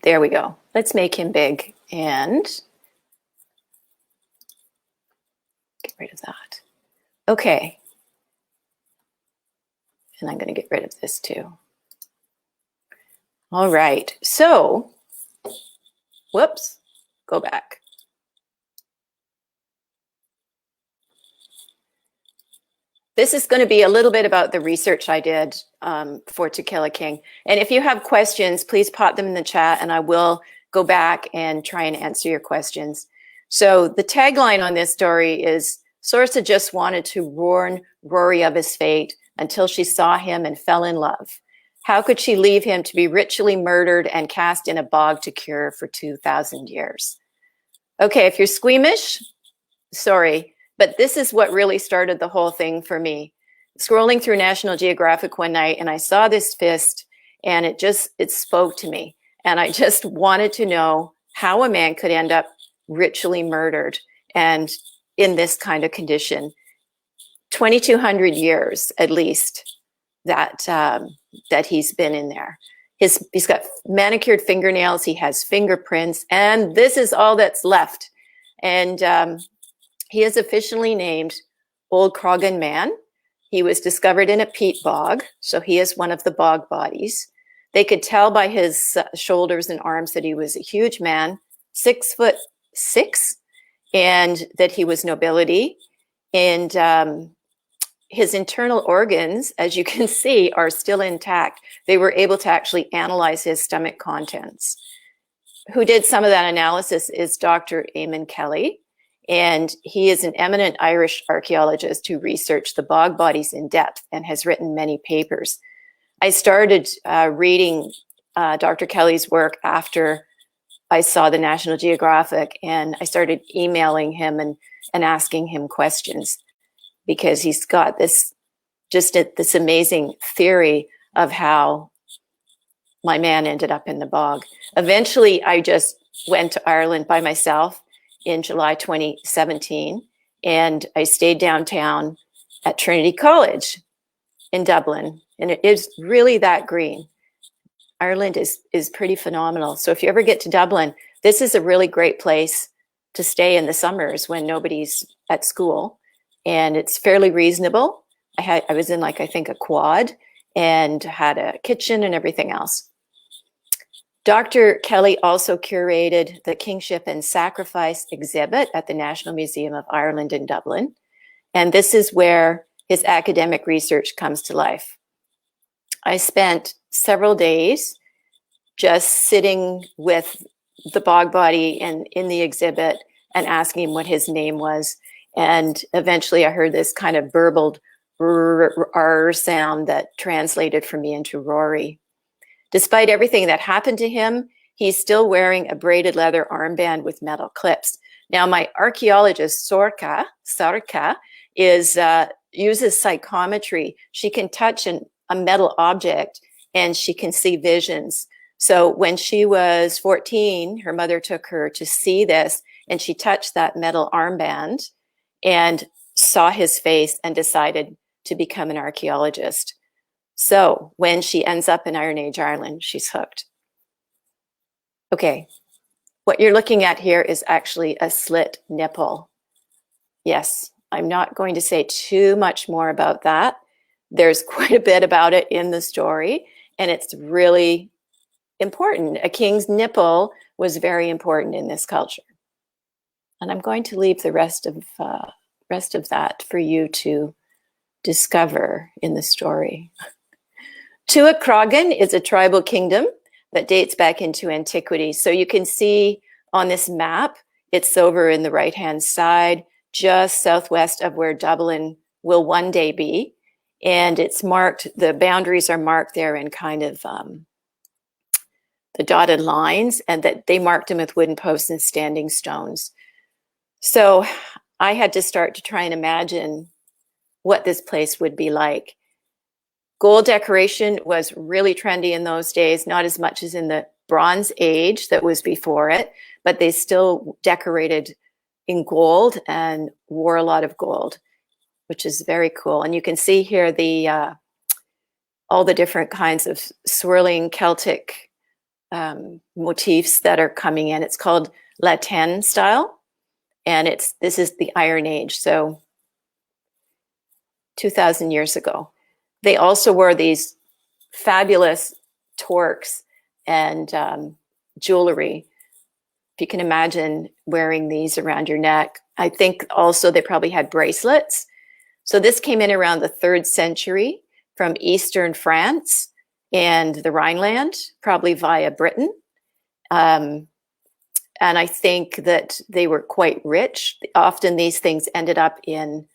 There we go. Let's make him big and get rid of that. Okay. And I'm going to get rid of this too. All right. So, whoops, go back. This is going to be a little bit about the research I did for To Kill a King. And if you have questions, please pop them in the chat and I will go back and try and answer your questions. So the tagline on this story is, Sorsa just wanted to warn Rory of his fate until she saw him and fell in love. How could she leave him to be ritually murdered and cast in a bog to cure for 2,000 years? Okay, if you're squeamish, sorry. But this is what really started the whole thing for me. Scrolling through National Geographic one night and I saw this fist and it spoke to me. And I just wanted to know how a man could end up ritually murdered and in this kind of condition. 2,200 years at least that he's been in there. He's got manicured fingernails, he has fingerprints, and this is all that's left. And he is officially named Old Croghan Man. He was discovered in a peat bog, so he is one of the bog bodies. They could tell by his shoulders and arms that he was a huge man, 6'6", and that he was nobility. And his internal organs, as you can see, are still intact. They were able to actually analyze his stomach contents. Who did some of that analysis is Dr. Eamon Kelly. And he is an eminent Irish archaeologist who researched the bog bodies in depth and has written many papers. I started reading Dr. Kelly's work after I saw the National Geographic, and I started emailing him and asking him questions because he's got this amazing theory of how my man ended up in the bog. Eventually, I just went to Ireland by myself in July 2017, and I stayed downtown at Trinity College in Dublin, and it is really that green. Ireland is pretty phenomenal. So if you ever get to Dublin, this is a really great place to stay in the summers when nobody's at school, and it's fairly reasonable. I was in I think a quad and had a kitchen and everything else. Dr. Kelly also curated the Kingship and Sacrifice exhibit at the National Museum of Ireland in Dublin. And this is where his academic research comes to life. I spent several days just sitting with the bog body and in the exhibit and asking him what his name was. And eventually I heard this kind of burbled R sound that translated for me into Rory. Despite everything that happened to him, he's still wearing a braided leather armband with metal clips. Now, my archaeologist, Sorka, uses psychometry. She can touch a metal object and she can see visions. So when she was 14, her mother took her to see this, and she touched that metal armband and saw his face and decided to become an archaeologist. So when she ends up in Iron Age Ireland, she's hooked. Okay, what you're looking at here is actually a slit nipple. Yes, I'm not going to say too much more about that. There's quite a bit about it in the story, and it's really important. A king's nipple was very important in this culture. And I'm going to leave the rest of that for you to discover in the story. Old Croghan is a tribal kingdom that dates back into antiquity. So you can see on this map, it's over in the right-hand side, just southwest of where Dublin will one day be. And it's marked, the boundaries are marked there in kind of the dotted lines, and that they marked them with wooden posts and standing stones. So I had to start to try and imagine what this place would be like. Gold decoration was really trendy in those days, not as much as in the Bronze Age that was before it, but they still decorated in gold and wore a lot of gold, which is very cool. And you can see here all the different kinds of swirling Celtic motifs that are coming in. It's called Latin style, and this is the Iron Age, so 2,000 years ago. They also wore these fabulous torques and jewelry. If you can imagine wearing these around your neck. I think also they probably had bracelets. So this came in around the 3rd century from Eastern France and the Rhineland, probably via Britain. And I think that they were quite rich. Often these things ended up in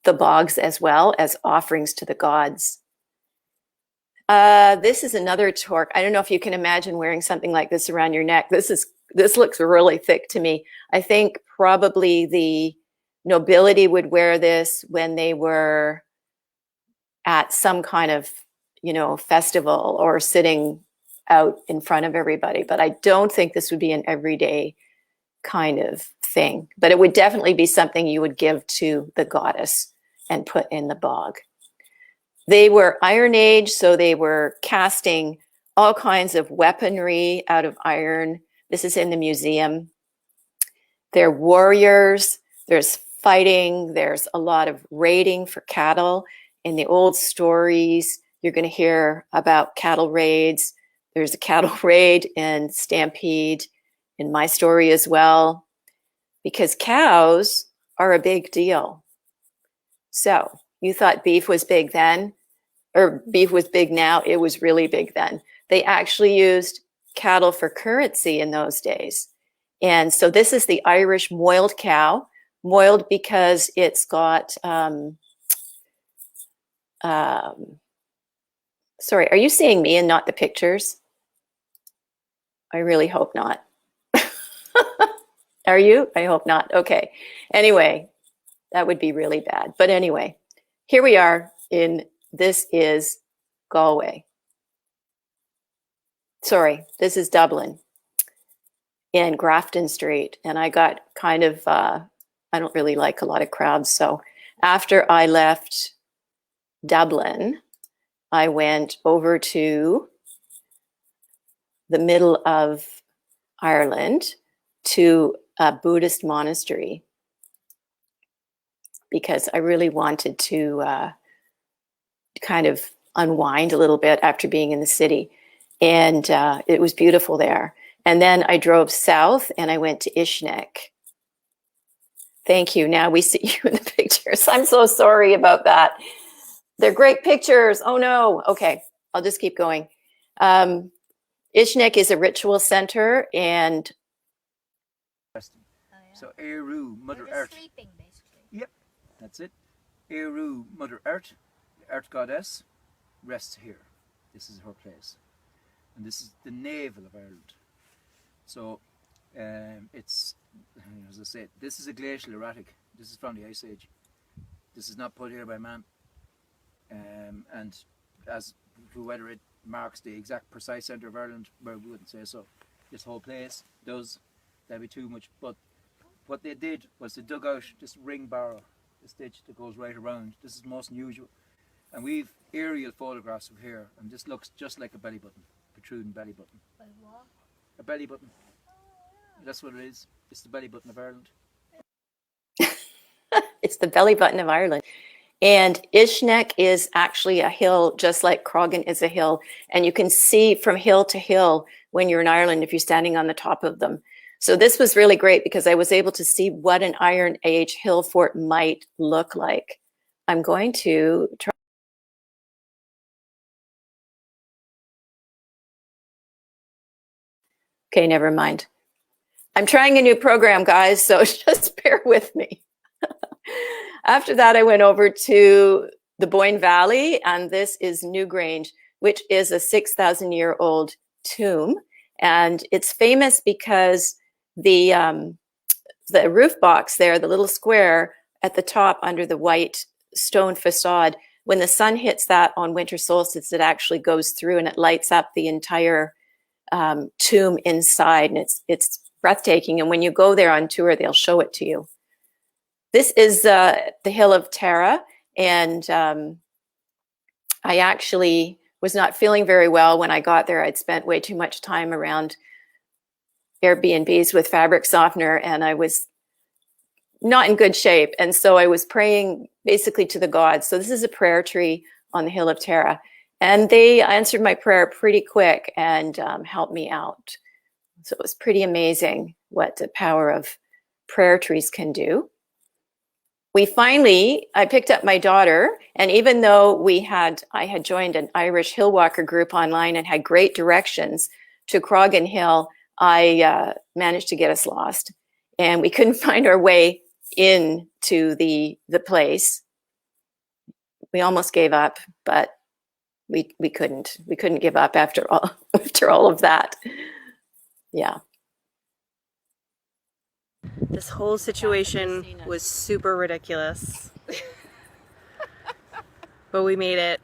the bogs as well as offerings to the gods. This is another torque. I don't know if you can imagine wearing something like this around your neck. This looks really thick to me. I think probably the nobility would wear this when they were at some kind of, festival or sitting out in front of everybody. But I don't think this would be an everyday kind of thing. But it would definitely be something you would give to the goddess and put in the bog. They were Iron Age, so they were casting all kinds of weaponry out of iron. This is in the museum. They're warriors. There's fighting. There's a lot of raiding for cattle. In the old stories, you're going to hear about cattle raids. There's a cattle raid and stampede in my story as well, because cows are a big deal. So you thought beef was big then, or beef was big now. It was really big then. They actually used cattle for currency in those days. And so this is the Irish moiled cow, moiled because it's got, sorry, are you seeing me and not the pictures? I really hope not. Are you? I hope not. Okay. Anyway, that would be really bad. But anyway, here we are this is Galway. Sorry, this is Dublin in Grafton Street. And I got kind of, I don't really like a lot of crowds. So after I left Dublin, I went over to the middle of Ireland to a Buddhist monastery because I really wanted to kind of unwind a little bit after being in the city. And it was beautiful there. And then I drove south and I went to Ishnik. Thank you. Now we see you in the pictures. I'm so sorry about that. They're great pictures. Oh no. Okay, I'll just keep going. Ishnik is a ritual center and so Eru, Mother Earth. Sleeping, basically. Yep, that's it. Eru, Mother Earth, the Earth Goddess, rests here. This is her place. And this is the navel of Ireland. So it's, as I said, this is a glacial erratic. This is from the Ice Age. This is not put here by man. And as to whether it marks the exact precise centre of Ireland, well, we wouldn't say so. This whole place does, that'd be too much. But what they did was they dug out this ring barrow, the stitch that goes right around. This is most unusual. And we've aerial photographs of here, and this looks just like a belly button, protruding belly button. Like what? A belly button. That's what it is. It's the belly button of Ireland. It's the belly button of Ireland. And Ishnek is actually a hill, just like Croghan is a hill. And you can see from hill to hill when you're in Ireland if you're standing on the top of them. So this was really great because I was able to see what an Iron Age hill fort might look like. I'm going to try. Okay, never mind. I'm trying a new program, guys, so just bear with me. After that, I went over to the Boyne Valley, and this is Newgrange, which is a 6,000-year-old tomb. And it's famous because the roof box there, the little square at the top under the white stone facade, when the sun hits that on winter solstice, it actually goes through and it lights up the entire tomb inside, and it's breathtaking. And when you go there on tour, they'll show it to you. This is the Hill of Tara, and I actually was not feeling very well when I got there. I'd spent way too much time around Airbnbs with fabric softener, and I was not in good shape. And so I was praying basically to the gods. So this is a prayer tree on the Hill of Tara. And they answered my prayer pretty quick and helped me out. So it was pretty amazing what the power of prayer trees can do. I picked up my daughter, and even though I had joined an Irish hill walker group online and had great directions to Croghan Hill, I managed to get us lost, and we couldn't find our way into the place. We almost gave up, but we couldn't give up after all of that. Yeah. This whole situation was super ridiculous. But we made it.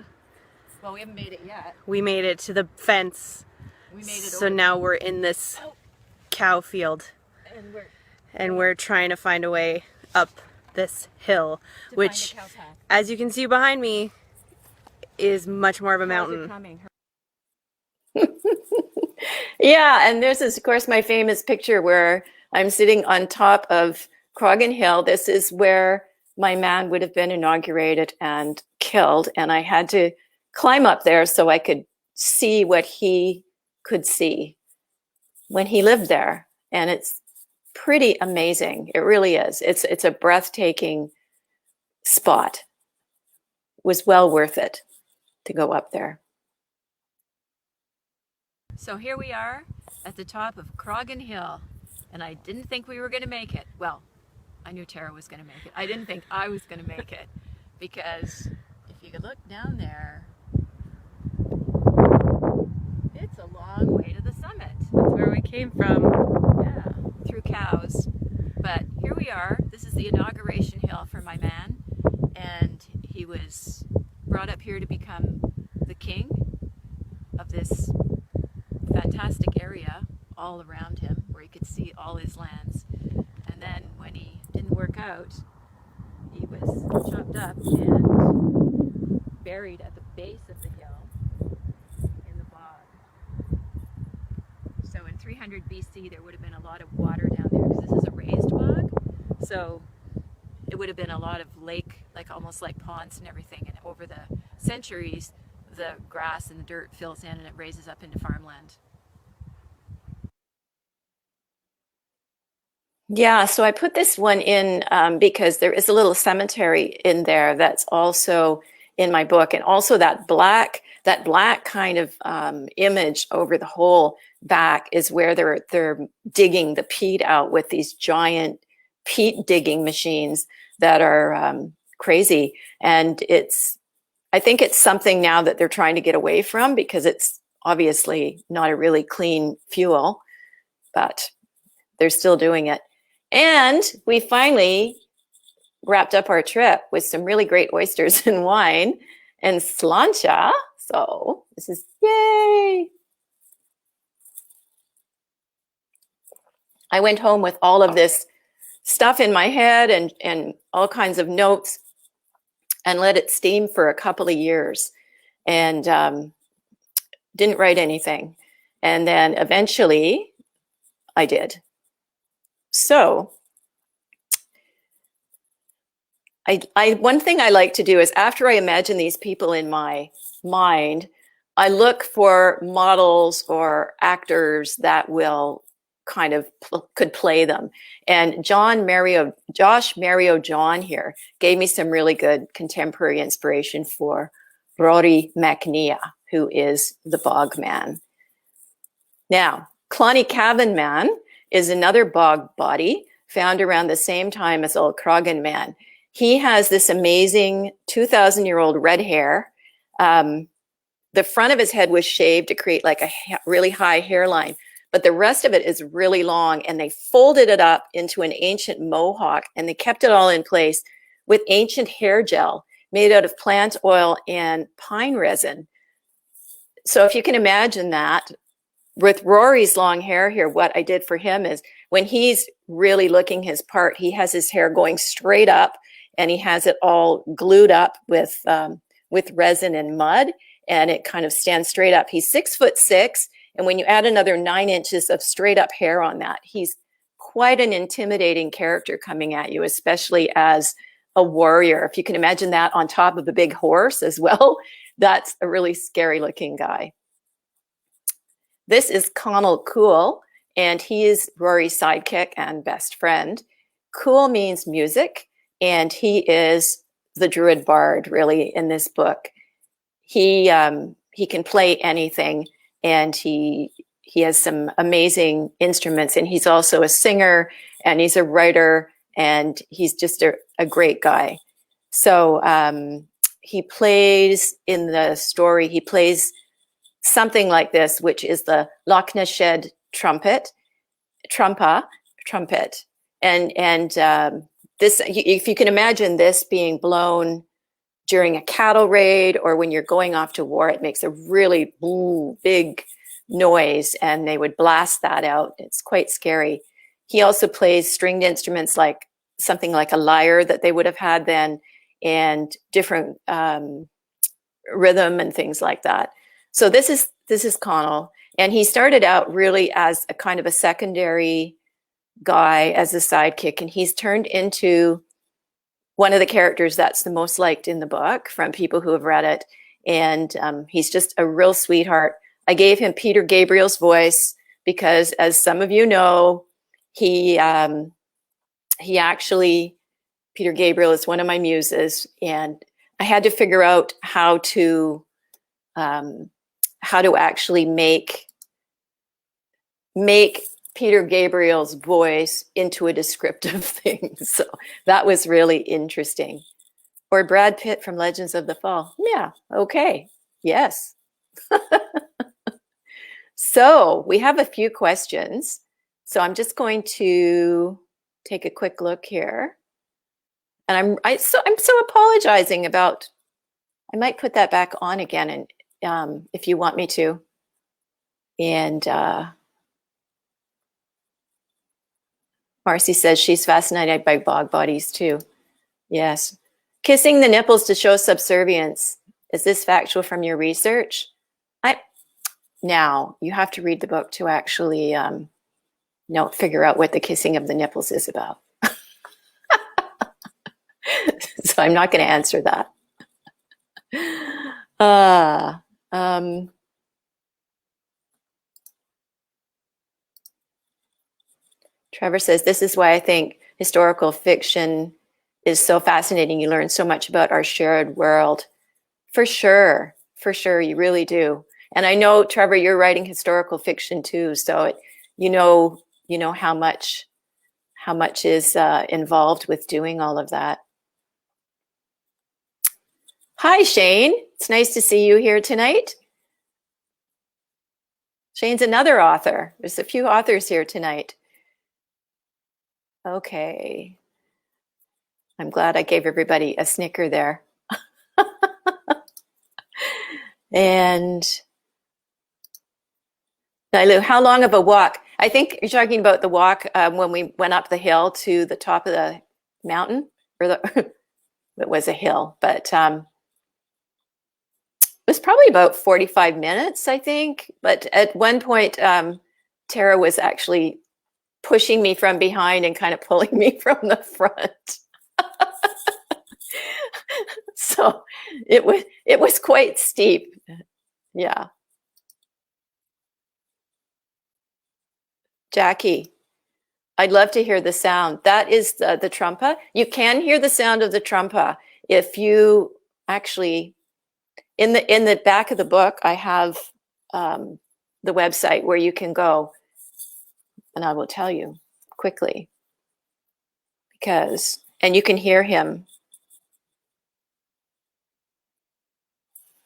Well, we haven't made it yet. We made it to the fence. We made it. So now we're in this cow field. And we're trying to find a way up this hill, which, as you can see behind me, is much more of a mountain. Yeah, and this is, of course, my famous picture where I'm sitting on top of Croghan Hill. This is where my man would have been inaugurated and killed, and I had to climb up there so I could see what he could see when he lived there. And it's pretty amazing. It really is. It's a breathtaking spot. It was well worth it to go up there. So here we are at the top of Croghan Hill, and I didn't think we were going to make it. Well, I knew Tara was going to make it. I didn't think I was going to make it, because if you could look down there, it's a long way to the summit. That's where we came from. Yeah, through cows. But here we are. This is the inauguration hill for my man, and he was brought up here to become the king of this fantastic area all around him where he could see all his lands. And then when he didn't work out, he was chopped up and buried at the base of the hill in the bog. So in 300 BC there would have been a lot of water down there, because this is a raised bog. So it would have been a lot of lake, like almost like ponds and everything, and over the centuries the grass and the dirt fills in and it raises up into farmland. Yeah, so I put this one in because there is a little cemetery in there that's also in my book, and also that black kind of image over the whole back is where they're digging the peat out with these giant peat digging machines that are crazy, and I think it's something now that they're trying to get away from, because it's obviously not a really clean fuel, but they're still doing it. And we finally wrapped up our trip with some really great oysters and wine and sláinte. So this is yay. I went home with all of this stuff in my head and all kinds of notes, and let it steam for a couple of years, and didn't write anything. And then eventually I did. So one thing I like to do is, after I imagine these people in my mind, I look for models or actors that will kind of could play them. And Josh Mario John here gave me some really good contemporary inspiration for Rory MacNeil, who is the Bog Man. Now, Old Croghan Man is another bog body found around the same time as Old Croghan Man. He has this amazing 2,000-year-old red hair. The front of his head was shaved to create like a really high hairline, but the rest of it is really long, and they folded it up into an ancient mohawk, and they kept it all in place with ancient hair gel made out of plant oil and pine resin. So if you can imagine that, with Rory's long hair here, what I did for him is, when he's really looking his part, he has his hair going straight up, and he has it all glued up with resin and mud, and it kind of stands straight up. He's 6'6", and when you add another 9 inches of straight up hair on that, he's quite an intimidating character coming at you, especially as a warrior. If you can imagine that on top of a big horse as well, that's a really scary looking guy. This is Connell Cool, and he is Rory's sidekick and best friend. Cool means music, and he is the druid bard, really, in this book. He can play anything, and he has some amazing instruments, and he's also a singer, and he's a writer, and he's just a great guy. So he plays in the story, he plays something like this, which is the Loch Ness trumpet. And this, if you can imagine this being blown during a cattle raid or when you're going off to war, it makes a really big noise, and they would blast that out. It's quite scary. He also plays stringed instruments like something like a lyre that they would have had then, and different rhythm and things like that. So this is Connell, and he started out really as a kind of a secondary guy, as a sidekick, and he's turned into one of the characters that's the most liked in the book from people who have read it. And he's just a real sweetheart. I gave him Peter Gabriel's voice because, as some of you know, he actually, Peter Gabriel is one of my muses, and I had to figure out how to actually make Peter Gabriel's voice into a descriptive thing. So that was really interesting. Or Brad Pitt from Legends of the Fall. Yeah, okay, yes. So we have a few questions. So I'm just going to take a quick look here. And I'm so apologizing about, I might put that back on again, and if you want me to. And Marcy says she's fascinated by bog bodies too. Yes. Kissing the nipples to show subservience. Is this factual from your research? Now, you have to read the book to actually figure out what the kissing of the nipples is about. So I'm not going to answer that. Trevor says, this is why I think historical fiction is so fascinating. You learn so much about our shared world. For sure, you really do. And I know, Trevor, you're writing historical fiction too, so you know how much is involved with doing all of that. Hi, Shane. It's nice to see you here tonight. Shane's another author. There's a few authors here tonight. Okay. I'm glad I gave everybody a snicker there. And Nailu, how long of a walk? I think you're talking about the walk when we went up the hill to the top of the mountain, or it was a hill, but it was probably about 45 minutes, I think. But at one point, Tara was actually pushing me from behind and kind of pulling me from the front. So it was quite steep. Yeah. Jackie, I'd love to hear the sound. That is the trumpa. You can hear the sound of the trumpa if you actually, in the back of the book, I have the website where you can go, and I will tell you quickly, and you can hear him.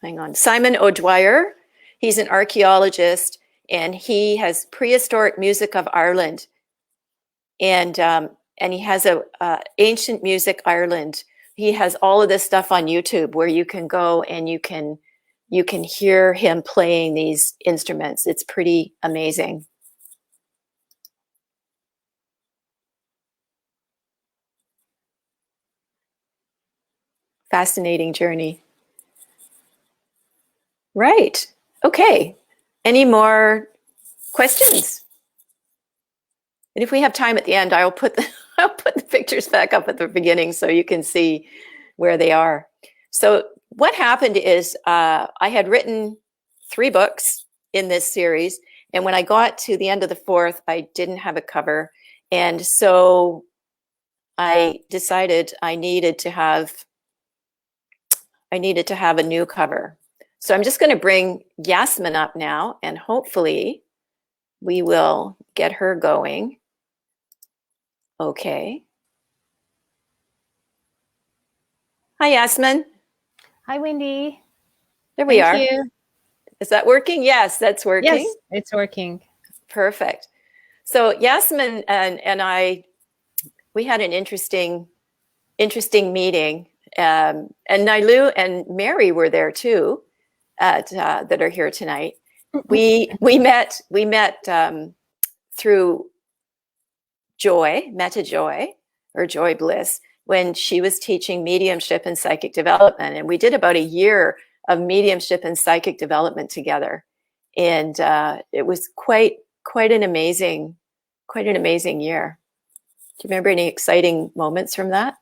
Hang on. Simon O'Dwyer, he's an archaeologist, and he has prehistoric music of Ireland, and he has a ancient music Ireland. He has all of this stuff on YouTube where you can go and you can hear him playing these instruments. It's pretty amazing. Fascinating journey. Right. Okay. Any more questions? And if we have time at the end, I'll put the pictures back up at the beginning so you can see where they are. So what happened is I had written 3 books in this series, and when I got to the end of the 4th, I didn't have a cover, and so I decided I needed to have a new cover. So I'm just going to bring Yasmin up now, and hopefully we will get her going. Okay. Hi, Yasmin. Hi, Wendy. There we are. Thank you. Is that working? Yes, that's working. Yes, it's working. Perfect. So Yasmin and I, we had an interesting meeting. And Nailu and Mary were there too, that are here tonight. We met through Joy, Meta Joy, or Joy Bliss, when she was teaching mediumship and psychic development. And we did about a year of mediumship and psychic development together. And it was quite an amazing year. Do you remember any exciting moments from that?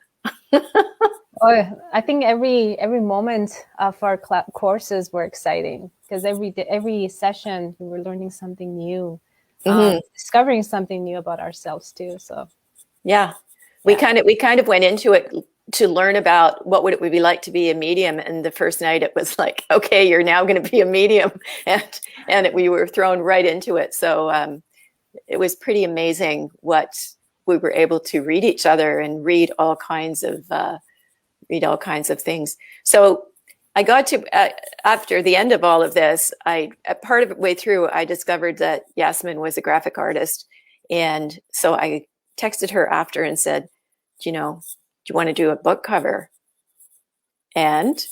Oh, I think every moment of our courses were exciting, because every session we were learning something new, discovering something new about ourselves too. So yeah, we kind of went into it to learn about what would it be like to be a medium. And the first night it was like, okay, you're now going to be a medium, and we were thrown right into it. So it was pretty amazing what we were able to read each other and read all kinds of things. So I got to, after the end of all of this, part of the way through, I discovered that Yasmin was a graphic artist. And so I texted her after and said, do you want to do a book cover? And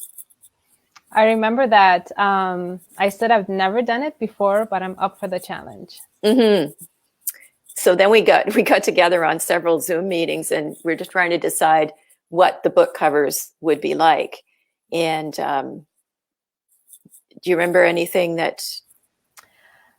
I remember that I said I've never done it before, but I'm up for the challenge. Mm-hmm. So then we got together on several Zoom meetings, and we're just trying to decide what the book covers would be like. And do you remember anything that?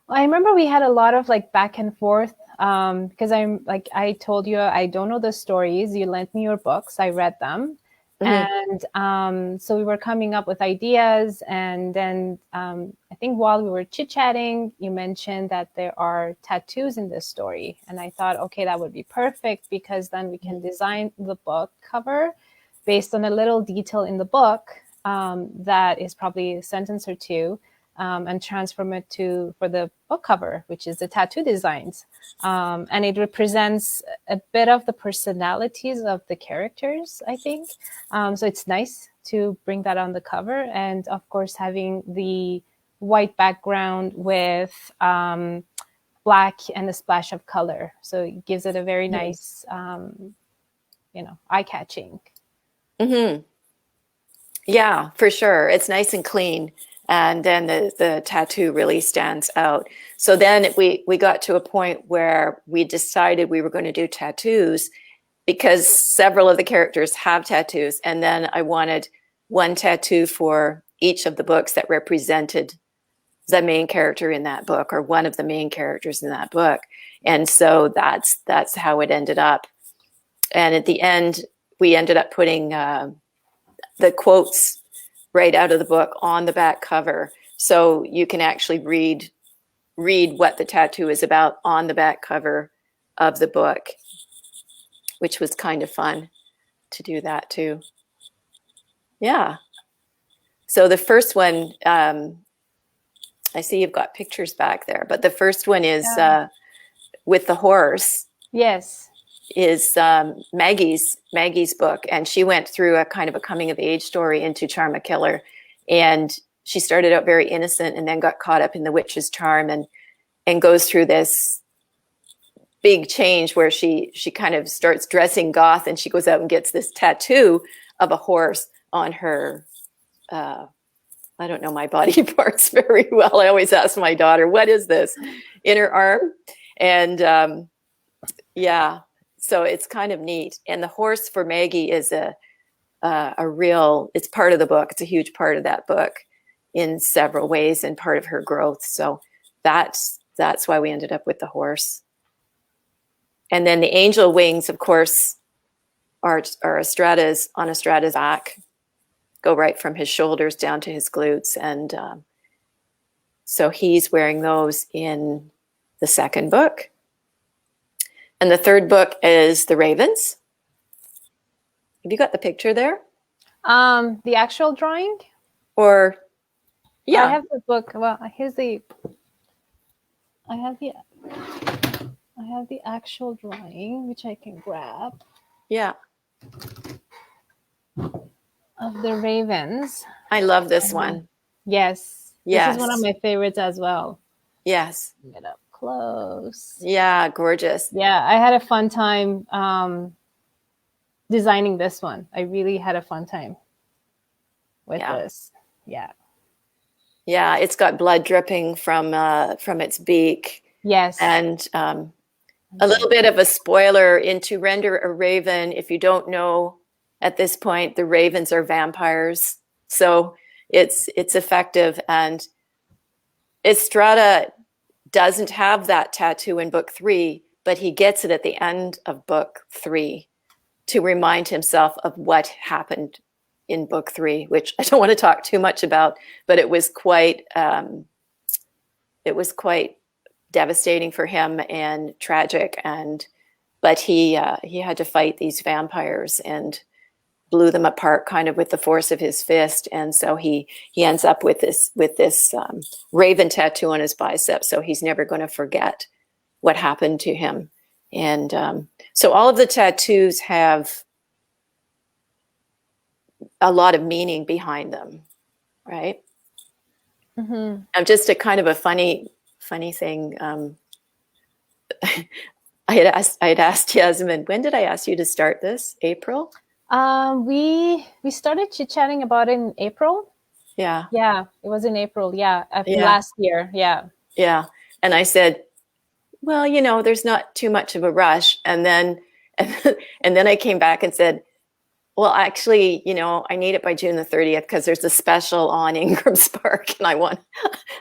Well, I remember we had a lot of back and forth, because I told you, I don't know the stories. You lent me your books. I read them. And so we were coming up with ideas. And then I think while we were chit-chatting, you mentioned that there are tattoos in this story. And I thought, okay, that would be perfect, because then we can design the book cover based on a little detail in the book that is probably a sentence or two, and transform it for the book cover, which is the tattoo designs. And it represents a bit of the personalities of the characters, I think. So it's nice to bring that on the cover. And of course, having the white background with black and a splash of color. So it gives it a very nice, eye-catching. Mm-hmm. Yeah, for sure. It's nice and clean. And then the tattoo really stands out. So then we got to a point where we decided we were going to do tattoos, because several of the characters have tattoos. And then I wanted one tattoo for each of the books that represented the main character in that book, or one of the main characters in that book. And so that's how it ended up. And at the end, we ended up putting the quotes right out of the book on the back cover, so you can actually read what the tattoo is about on the back cover of the book, which was kind of fun to do that too. Yeah. So the first one, I see you've got pictures back there, but the first one is with the horse. Yes. Is Maggie's book, and she went through a kind of a coming of age story into Charm a Killer, and she started out very innocent and then got caught up in the witch's charm, and goes through this big change where she kind of starts dressing goth, and she goes out and gets this tattoo of a horse on her. I don't know my body parts very well. I always ask my daughter, what is this? In her arm. And yeah. So it's kind of neat. And the horse for Maggie is a real, it's part of the book. It's a huge part of that book. in several ways and part of her growth. So that's why we ended up with the horse. And then the angel wings, of course, are Estrada's, on Estrada's back, go right from his shoulders down to his glutes. And so he's wearing those in the second book. And the third book is The Ravens. Have you got the picture there? The actual drawing? Or, yeah. I have the book. Well, here's the. I have the actual drawing, which I can grab. Yeah. Of the ravens. I love this one. Yes. Yes. This is one of my favorites as well. Yes. Get up close. Yeah, gorgeous. Yeah, I had a fun time designing this one. I really had a fun time with this. Yeah. Yeah, it's got blood dripping from its beak. Yes. And a little bit of a spoiler, to render a raven, if you don't know at this point, the ravens are vampires. So it's effective. And Estrada doesn't have that tattoo in book 3, but he gets it at the end of book 3 to remind himself of what happened in book 3, which I don't want to talk too much about, but it was quite devastating for him and tragic. But he had to fight these vampires and blew them apart kind of with the force of his fist. And so he ends up with this raven tattoo on his bicep. So he's never going to forget what happened to him. And so all of the tattoos have a lot of meaning behind them, right? Mm-hmm. Just a kind of a funny thing. I had asked Yasmin, when did I ask you to start this? April? We started chit-chatting about it in April. Yeah. Yeah, it was in April. Yeah, last year. Yeah. Yeah. And I said, well, there's not too much of a rush. And then I came back and said, well, actually, I need it by June the 30th because there's a special on Ingram Spark, and I want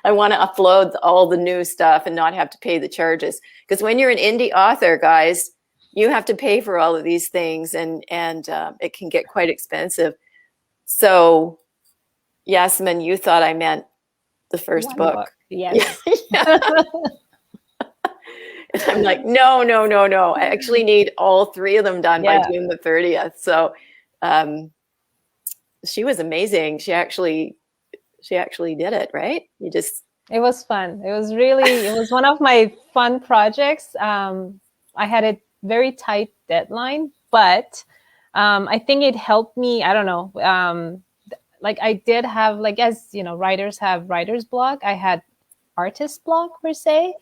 to upload all the new stuff and not have to pay the charges. Because when you're an indie author, guys, you have to pay for all of these things, and it can get quite expensive. So, Yasmin, you thought I meant the first book. Yes. Yeah. And I'm like, no. I actually need all 3 of them done by June the 30th. So she was amazing. She actually did it, right? It was fun. It was one of my fun projects. I had a very tight deadline, but I think it helped me. I don't know. Like I did have, like, as writers have writer's block, I had artist block per se.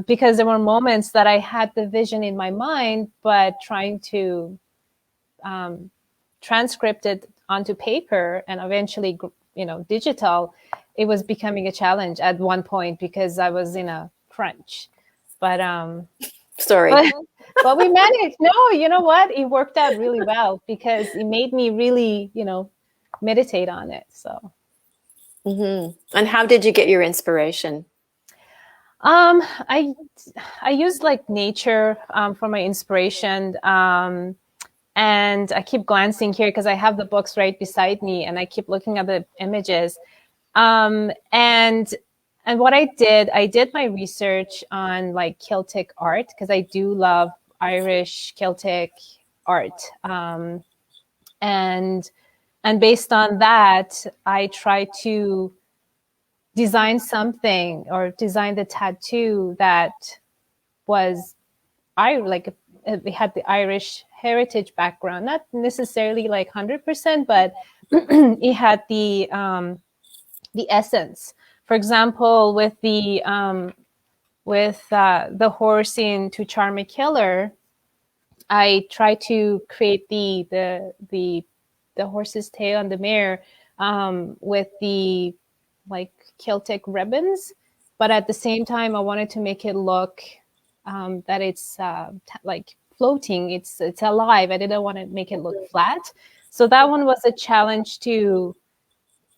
Because there were moments that I had the vision in my mind, but trying to transcript it onto paper and eventually, digital, it was becoming a challenge at one point because I was in a crunch. But sorry, but we managed. No, you know what? It worked out really well because it made me really, meditate on it. So. Mm-hmm. And how did you get your inspiration? I use like nature for my inspiration. And I keep glancing here because I have the books right beside me and I keep looking at the images. And what I did my research on like Celtic art because I do love Irish Celtic art. And based on that, I try to design something or design the tattoo that was it had the Irish heritage background, not necessarily like 100%, but it had the essence. For example, with the horse in To Charm a Killer, I try to create the horse's tail on the mare with the like Celtic ribbons, but at the same time, I wanted to make it look that it's like floating. It's alive. I didn't want to make it look flat. So that one was a challenge to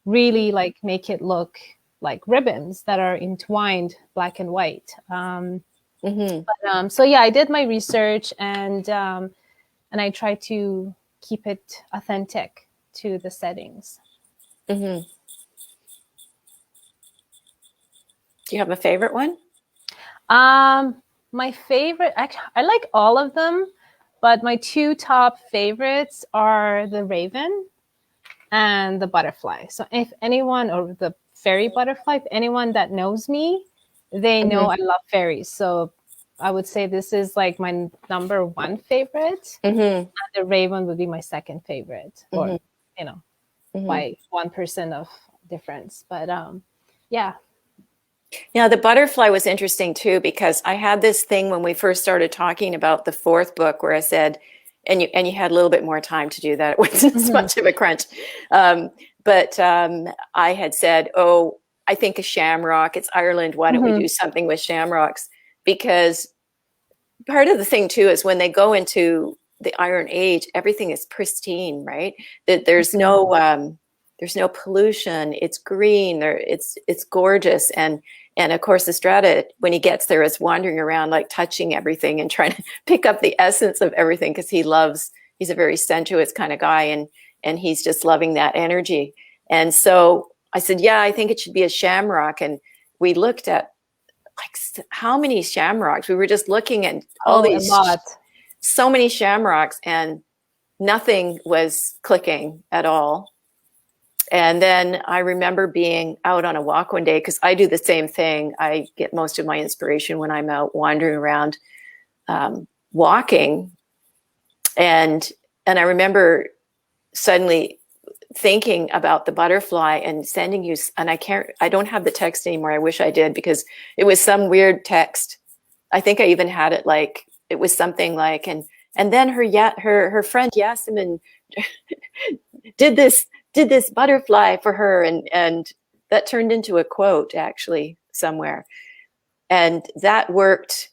really like make it look like ribbons that are entwined black and white. So yeah, I did my research, and I tried to keep it authentic to the settings. Do you have a favorite one? My favorite, actually, I like all of them, but my two top favorites are the raven and the butterfly. So if anyone, or the fairy butterfly, if anyone that knows me, they know I love fairies. So I would say this is like my number one favorite. And the raven would be my second favorite, or, you know, by 1% of difference. But yeah. Yeah, the butterfly was interesting too, because I had this thing when we first started talking about the fourth book where I said, and you had a little bit more time to do that. It wasn't as much of a crunch. But I had said, oh, I think a shamrock, it's Ireland. Why don't we do something with shamrocks? Because part of the thing too is when they go into the Iron Age, everything is pristine, right? That there's no pollution. It's green. It's gorgeous. And of course, Estrada, when he gets there, is wandering around like touching everything and trying to pick up the essence of everything, because he's a very sensuous kind of guy, and he's just loving that energy. And so I said, yeah, I think it should be a shamrock. And we looked at like how many shamrocks. We were just looking at all these, a lot. So many shamrocks, and nothing was clicking at all. And then I remember being out on a walk one day, because I do the same thing. I get most of my inspiration when I'm out wandering around, walking. And I remember suddenly thinking about the butterfly and sending you, and I don't have the text anymore. I wish I did, because it was some weird text. I think I even had it like, it was something like, and then her friend Yasmin did this butterfly for her, and that turned into a quote actually somewhere. And that worked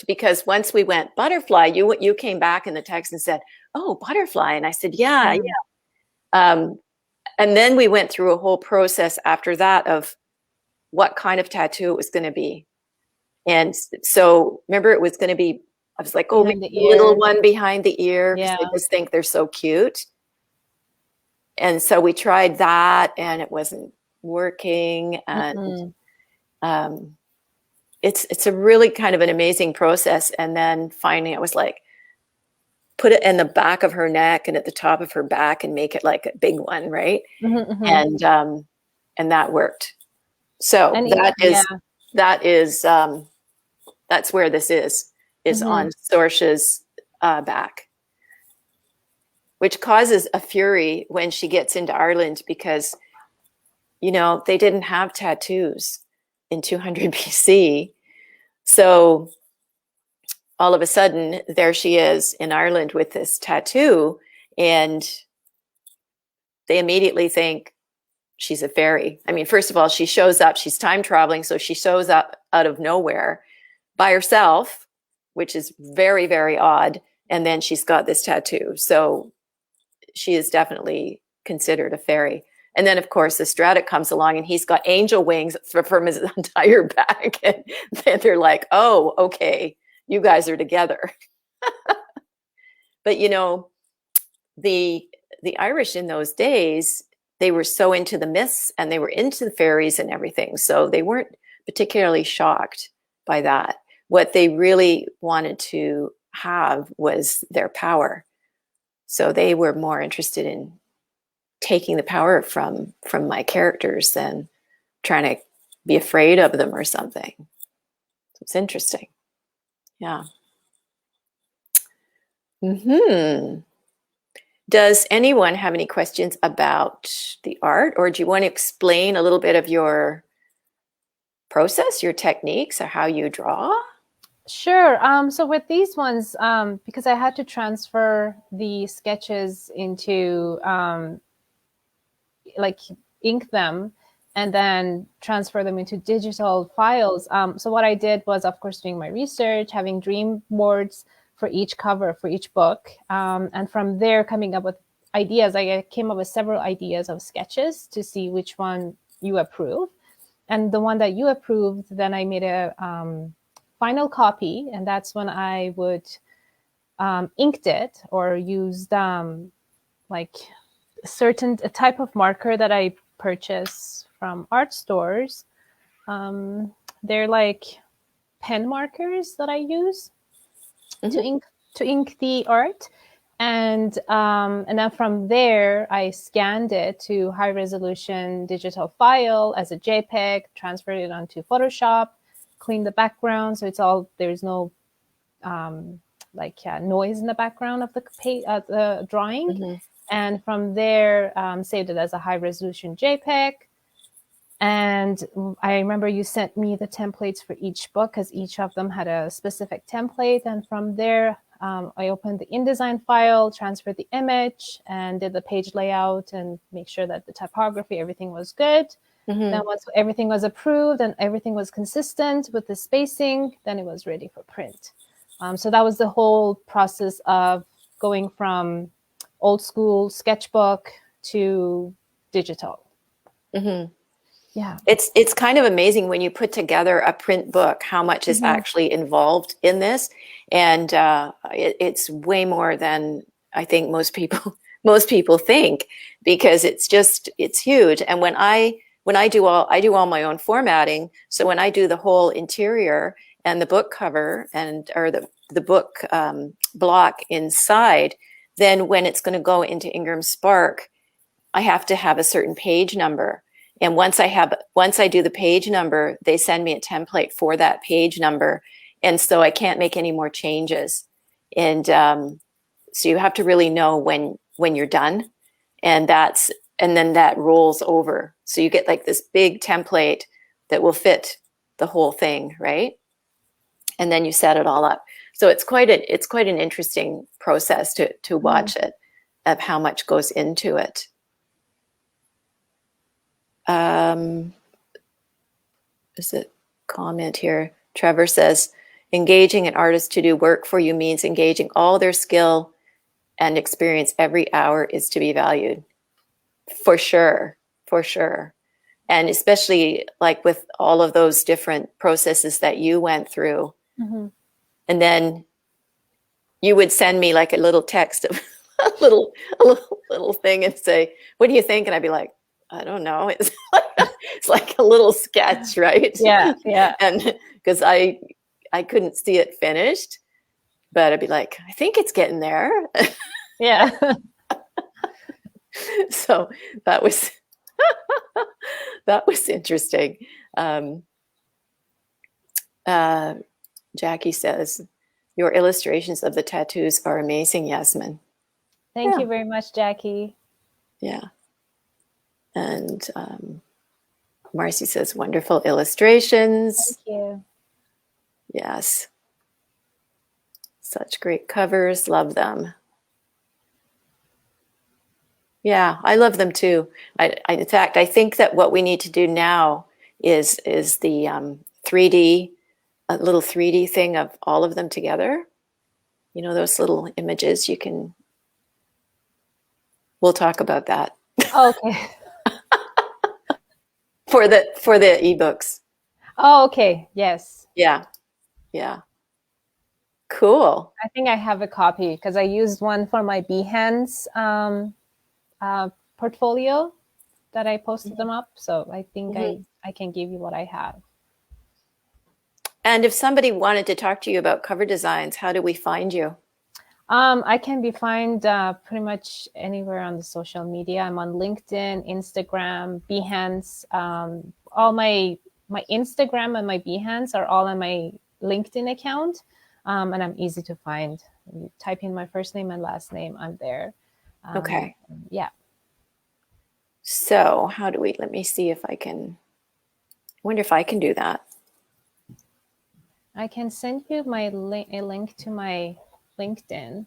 because once we went butterfly, you came back in the text and said, oh, butterfly. And I said, yeah. And then we went through a whole process after that of what kind of tattoo it was going to be. And so remember, it was going to be, I was like, oh, maybe a little one behind the ear, because I just think they're so cute. And so we tried that, and it wasn't working. And it's a really kind of an amazing process. And then finally, I was like, put it in the back of her neck and at the top of her back, and make it like a big one, right? And that worked. So that's where this is on Sorcia's back, which causes a fury when she gets into Ireland, because, they didn't have tattoos in 200 BC. So all of a sudden, there she is in Ireland with this tattoo, and they immediately think she's a fairy. I mean, first of all, she shows up, she's time traveling, so she shows up out of nowhere by herself, which is very, very odd. And then she's got this tattoo. So she is definitely considered a fairy. And then, of course, Estrada comes along, and he's got angel wings from his entire back. And then they're like, oh, okay, you guys are together. But, the Irish in those days, they were so into the myths, and they were into the fairies and everything. So they weren't particularly shocked by that. What they really wanted to have was their power. So they were more interested in taking the power from my characters than trying to be afraid of them or something. So it's interesting. Yeah. Does anyone have any questions about the art, or do you want to explain a little bit of your process, your techniques, or how you draw? Sure. So with these ones, because I had to transfer the sketches into like ink them and then transfer them into digital files. So what I did was, of course, doing my research, having dream boards for each cover, for each book, and from there coming up with ideas. I came up with several ideas of sketches to see which one you approve. And the one that you approved, then I made a final copy, and that's when I would inked it or used like a type of marker that I purchase from art stores. They're like pen markers that I use to ink the art. And then from there, I scanned it to high resolution digital file as a JPEG, transferred it onto Photoshop, cleaned the background. So it's all, there's no noise in the background of the drawing. And from there, saved it as a high resolution JPEG. And I remember you sent me the templates for each book because each of them had a specific template. And from there, I opened the InDesign file, transferred the image, and did the page layout and make sure that the typography, everything was good. Then once everything was approved and everything was consistent with the spacing, then it was ready for print. So that was the whole process of going from old school sketchbook to digital. Yeah. It's kind of amazing when you put together a print book, how much is actually involved in this. And it's way more than I think most people think, because it's huge. And when I do all my own formatting, so when I do the whole interior and the book cover or the book block inside, then when it's going to go into Ingram Spark, I have to have a certain page number. And once I do the page number, they send me a template for that page number. And so I can't make any more changes. And so you have to really know when you're done. And then that rolls over. So you get like this big template that will fit the whole thing, right? And then you set it all up. So it's quite an interesting process to watch it, of how much goes into it. There's a comment here. Trevor says, engaging an artist to do work for you means engaging all their skill and experience every hour is to be valued. For sure. And especially like with all of those different processes that you went through. And then you would send me like a little text of a little thing and say, what do you think? And I'd be like, I don't know. It's like a little sketch, right? Yeah. And because I couldn't see it finished, but I'd be like, I think it's getting there. Yeah. So that was interesting. Jackie says, your illustrations of the tattoos are amazing, Yasmin. Thank you very much, Jackie. Yeah. And Marcy says, wonderful illustrations. Thank you. Yes. Such great covers. Love them. Yeah, I love them too. In fact, I think that what we need to do now is the 3D, a little 3D thing of all of them together. You know, those little images we'll talk about that. Okay. For the ebooks. Oh, okay. Yes. Yeah. Cool. I think I have a copy because I used one for my Behance portfolio that I posted them up. So I think I can give you what I have. And if somebody wanted to talk to you about cover designs, how do we find you? I can be found pretty much anywhere on the social media. I'm on LinkedIn, Instagram, Behance. All my Instagram and my Behance are all on my LinkedIn account, and I'm easy to find. You type in my first name and last name, I'm there. Okay. Yeah. So let me see if I can, I wonder if I can do that. I can send you a link to my LinkedIn.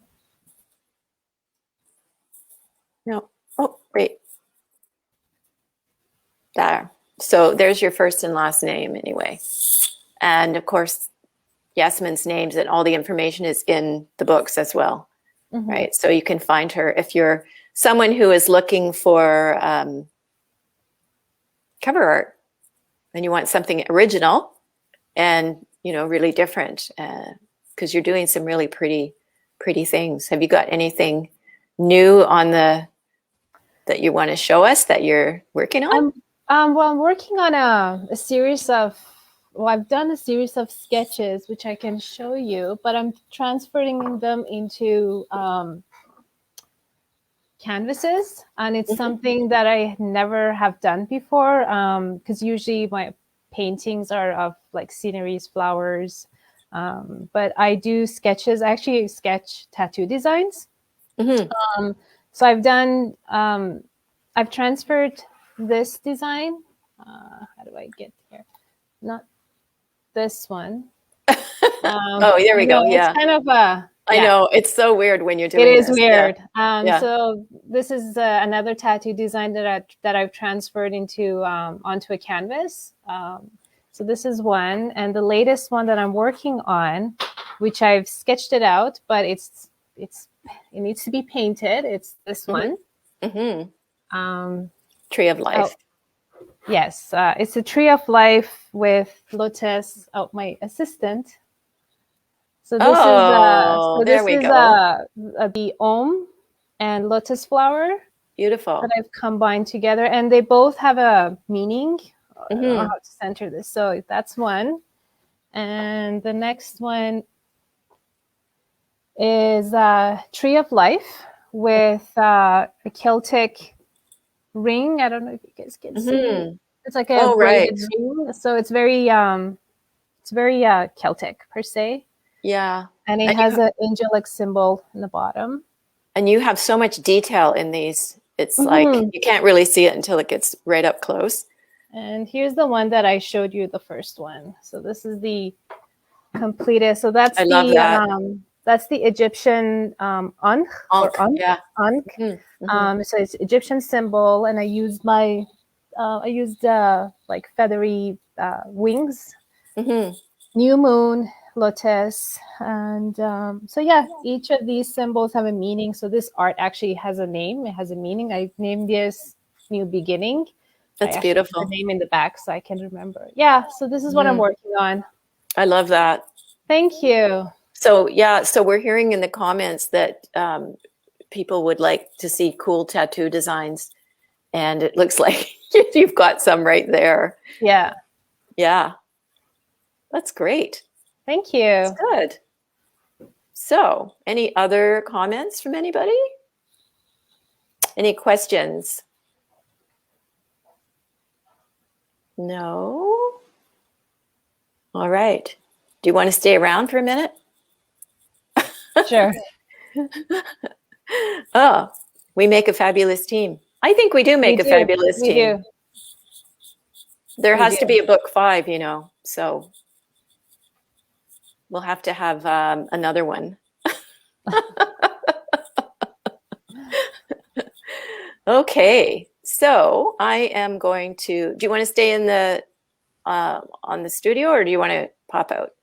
No. Oh, wait. There. So there's your first and last name anyway. And of course, Yasmin's names and all the information is in the books as well. Right. So you can find her if you're someone who is looking for cover art and you want something original and, you know, really different, because you're doing some really pretty things. Have you got anything new on that you want to show us that you're working on? Well, I'm working on a series of, well, I've done a series of sketches, which I can show you, but I'm transferring them into canvases, and it's something that I never have done before, because usually my paintings are of like sceneries, flowers, but I do sketches. I actually sketch tattoo designs. So I've transferred this design. How do I get here? Not this one. Oh, there we go. Yeah. It's kind of a, I know, it's so weird when you're doing it is this. weird. Yeah. So this is another tattoo design that I've transferred into onto a canvas. So this is one, and the latest one that I'm working on, which I've sketched it out, but it needs to be painted. It's this one. Tree of Life. Yes, it's a tree of life with lotus. Oh, my assistant. So this there we go. The Om and lotus flower Beautiful. that I've combined together, and they both have a meaning. I don't know how to center this. So that's one, and the next one is Tree of Life with a Celtic ring. I don't know if you guys can see. It's like a braided ring, so it's very Celtic per se. Yeah. And it has an angelic symbol in the bottom. And you have so much detail in these. It's like you can't really see it until it gets right up close. And here's the one that I showed you, the first one. So this is the completed. So that's love that. That's the Egyptian Ankh. Yeah. Ankh. So it's Egyptian symbol, and I used like feathery wings, new moon, lotus, and so yeah, each of these symbols have a meaning. So this art actually has a name. It has a meaning. I named this New Beginning. That's beautiful. The name in the back so I can remember. Yeah, so this is what I'm working on. I love that. Thank you. So yeah, so we're hearing in the comments that people would like to see cool tattoo designs, and it looks like you've got some right there. Yeah. Yeah. That's great. Thank you. That's good. So, any other comments from anybody? Any questions? No? All right. Do you want to stay around for a minute? Sure. Oh, we make a fabulous team. I think we do make a fabulous team. There has to be a book 5, you know, so we'll have to have another one. Okay, so I am going to, do you want to stay in the on the studio, or do you want to pop out?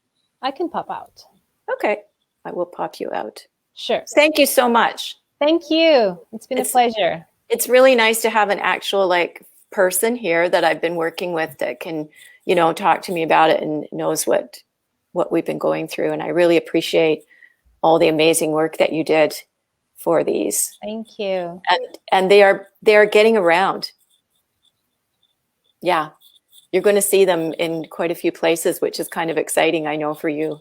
I can pop out. Okay, I will pop you out. Sure. Thank you so much. Thank you. It's been a pleasure. It's really nice to have an actual like person here that I've been working with that can, you know, talk to me about it and knows what we've been going through. And I really appreciate all the amazing work that you did for these. Thank you. And they are getting around. Yeah. You're going to see them in quite a few places, which is kind of exciting, I know, for you.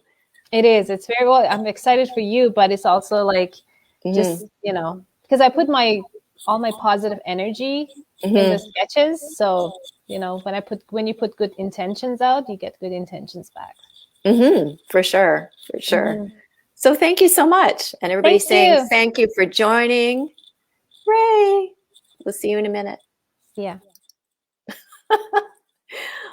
It is. It's very well. I'm excited for you, but it's also like just, you know, because I put all my positive energy in the sketches. So, you know, when you put good intentions out, you get good intentions back. For sure. For sure. So thank you so much. And everybody's saying thank you for joining. Ray. We'll see you in a minute. Yeah.